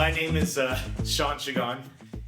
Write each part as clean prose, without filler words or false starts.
My name is Shaan.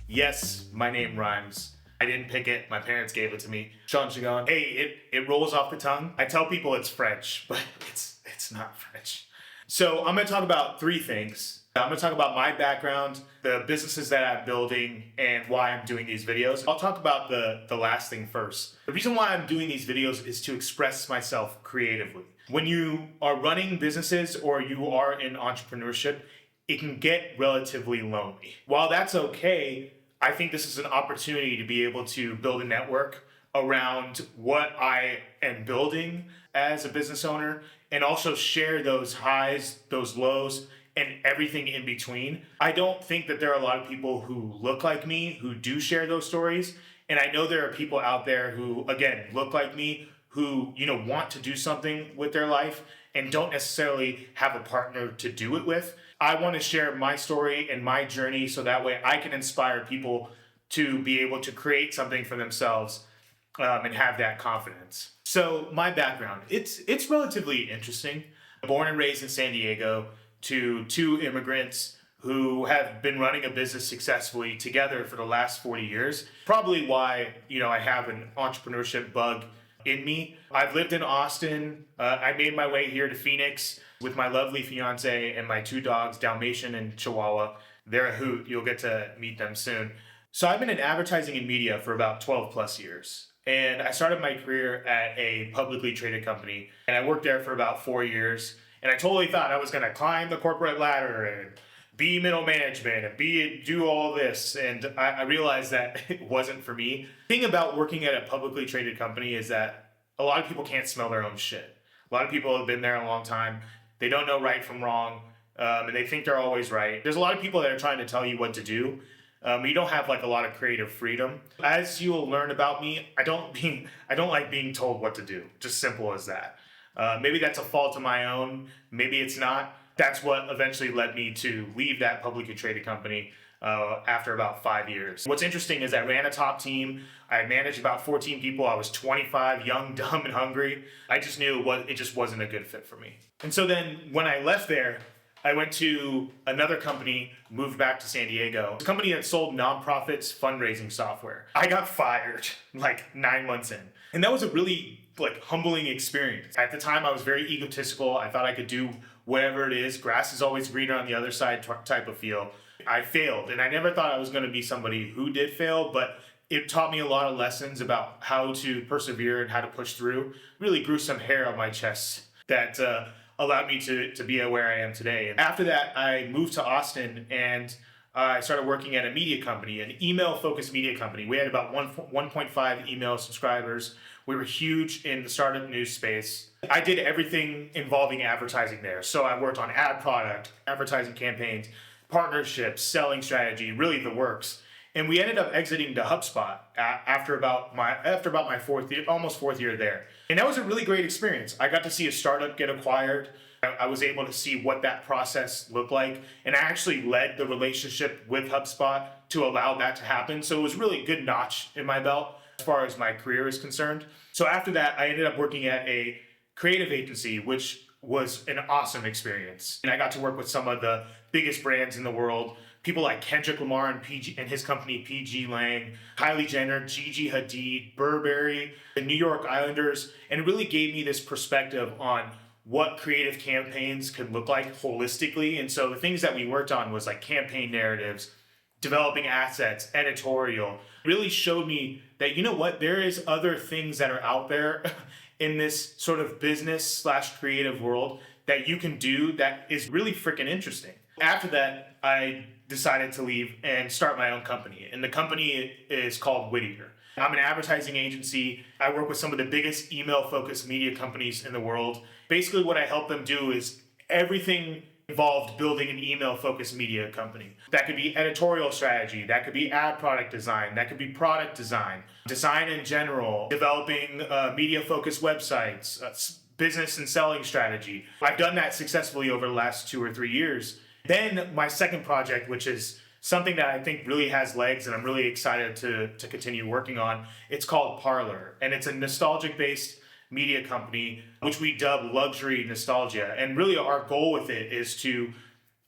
Yes, my name rhymes. I didn't pick it. My parents gave it to me. Shaan. Hey, it rolls off the tongue. I tell people it's French, but it's not French. So I'm going to talk about three things. I'm going to talk about my background, the businesses that I'm building, and why I'm doing these videos. I'll talk about the last thing first. The reason why I'm doing these videos is to express myself creatively. When you are running businesses or you are in entrepreneurship, it can get relatively lonely. While that's okay, I think this is an opportunity to be able to build a network around what I am building as a business owner and also share those highs, those lows, and everything in between. I don't think that there are a lot of people who look like me who do share those stories. And I know there are people out there who, again, look like me, who, want to do something with their life and don't necessarily have a partner to do it with. I want to share my story and my journey so that way I can inspire people to be able to create something for themselves and have that confidence. So my background, it's relatively interesting. Born and raised in San Diego to two immigrants who have been running a business successfully together for the last 40 years. Probably why, I have an entrepreneurship bug in me. I've lived in Austin. I made my way here to Phoenix with my lovely fiance and my two dogs, Dalmatian and Chihuahua. They're a hoot. You'll get to meet them soon. So I've been in advertising and media for about 12 plus years. And I started my career at a publicly traded company. And I worked there for about 4 years. And I totally thought I was going to climb the corporate ladder and be middle management and do all this. And I realized that it wasn't for me. The thing about working at a publicly traded company is that a lot of people can't smell their own shit. A lot of people have been there a long time. They don't know right from wrong, and they think they're always right. There's a lot of people that are trying to tell you what to do. You don't have a lot of creative freedom. As you will learn about me, I don't like being told what to do. Just simple as that. Maybe that's a fault of my own. Maybe it's not. That's what eventually led me to leave that publicly traded company after about 5 years. What's interesting is I ran a top team. I managed about 14 people. I was 25, young, dumb, and hungry. I just knew it just wasn't a good fit for me. And so then when I left there, I went to another company, moved back to San Diego. It's a company that sold nonprofits fundraising software. I got fired 9 months in. And that was a really humbling experience. At the time, I was very egotistical. I thought I could do whatever it is. Grass is always greener on the other side type of feel. I failed, and I never thought I was going to be somebody who did fail, but it taught me a lot of lessons about how to persevere and how to push through. Really grew some hair on my chest that allowed me to be where I am today. And after that, I moved to Austin and I started working at a media company, an email-focused media company. We had about 1.5 email subscribers. We were huge in the startup news space. I did everything involving advertising there. So I worked on ad product, advertising campaigns, partnerships, selling strategy, really the works. And we ended up exiting to HubSpot after about my almost fourth year there. And that was a really great experience. I got to see a startup get acquired. I was able to see what that process looked like. And I actually led the relationship with HubSpot to allow that to happen. So it was really a good notch in my belt as far as my career is concerned. So after that, I ended up working at a creative agency, which was an awesome experience. And I got to work with some of the biggest brands in the world. People like Kendrick Lamar and his company PG Lang, Kylie Jenner, Gigi Hadid, Burberry, the New York Islanders. And it really gave me this perspective on what creative campaigns could look like holistically. And so the things that we worked on was campaign narratives, developing assets, editorial. It really showed me that, there is other things that are out there in this sort of business/creative world that you can do that is really freaking interesting. After that, I decided to leave and start my own company. And the company is called Wittier. I'm an advertising agency. I work with some of the biggest email-focused media companies in the world. Basically, what I help them do is everything involved building an email-focused media company. That could be editorial strategy, that could be ad product design, that could be product design, design in general, developing media-focused websites, business and selling strategy. I've done that successfully over the last 2 or 3 years. Then my second project, which is something that I think really has legs and I'm really excited to continue working on, it's called Parlour. And it's a nostalgic-based media company, which we dub luxury nostalgia. And really our goal with it is to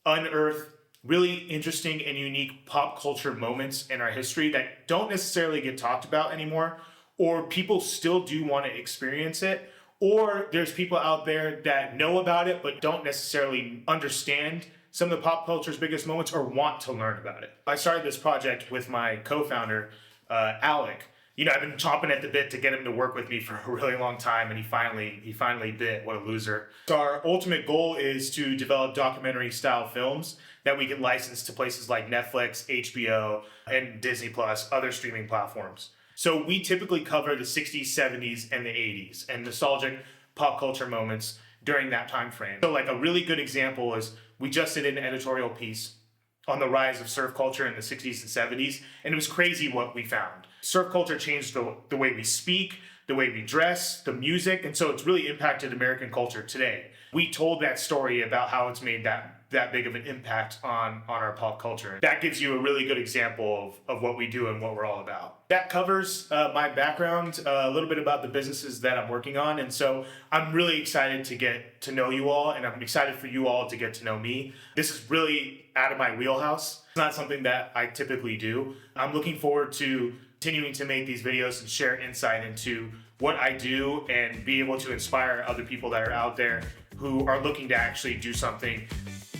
unearth really interesting and unique pop culture moments in our history that don't necessarily get talked about anymore, or people still do want to experience it, or there's people out there that know about it but don't necessarily understand some of the pop culture's biggest moments or want to learn about it. I started this project with my co-founder, Alec. I've been chomping at the bit to get him to work with me for a really long time, and he finally bit. What a loser. So our ultimate goal is to develop documentary-style films that we can license to places like Netflix, HBO, and Disney Plus, other streaming platforms. So we typically cover the 60s, 70s, and the 80s, and nostalgic pop culture moments during that time frame. So like a really good example is we just did an editorial piece on the rise of surf culture in the 60s and 70s, and it was crazy what we found. Surf culture changed the way we speak, the way we dress, the music, and so it's really impacted American culture today. We told that story about how it's made that big of an impact on our pop culture. That gives you a really good example of what we do and what we're all about. That covers my background, a little bit about the businesses that I'm working on, and so I'm really excited to get to know you all, and I'm excited for you all to get to know me. This is really out of my wheelhouse. It's not something that I typically do. I'm looking forward to continuing to make these videos and share insight into what I do and be able to inspire other people that are out there who are looking to actually do something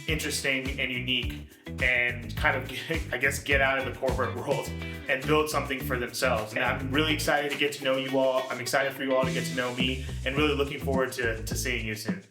interesting and unique and kind of, get out of the corporate world and build something for themselves. And I'm really excited to get to know you all. I'm excited for you all to get to know me, and really looking forward to seeing you soon.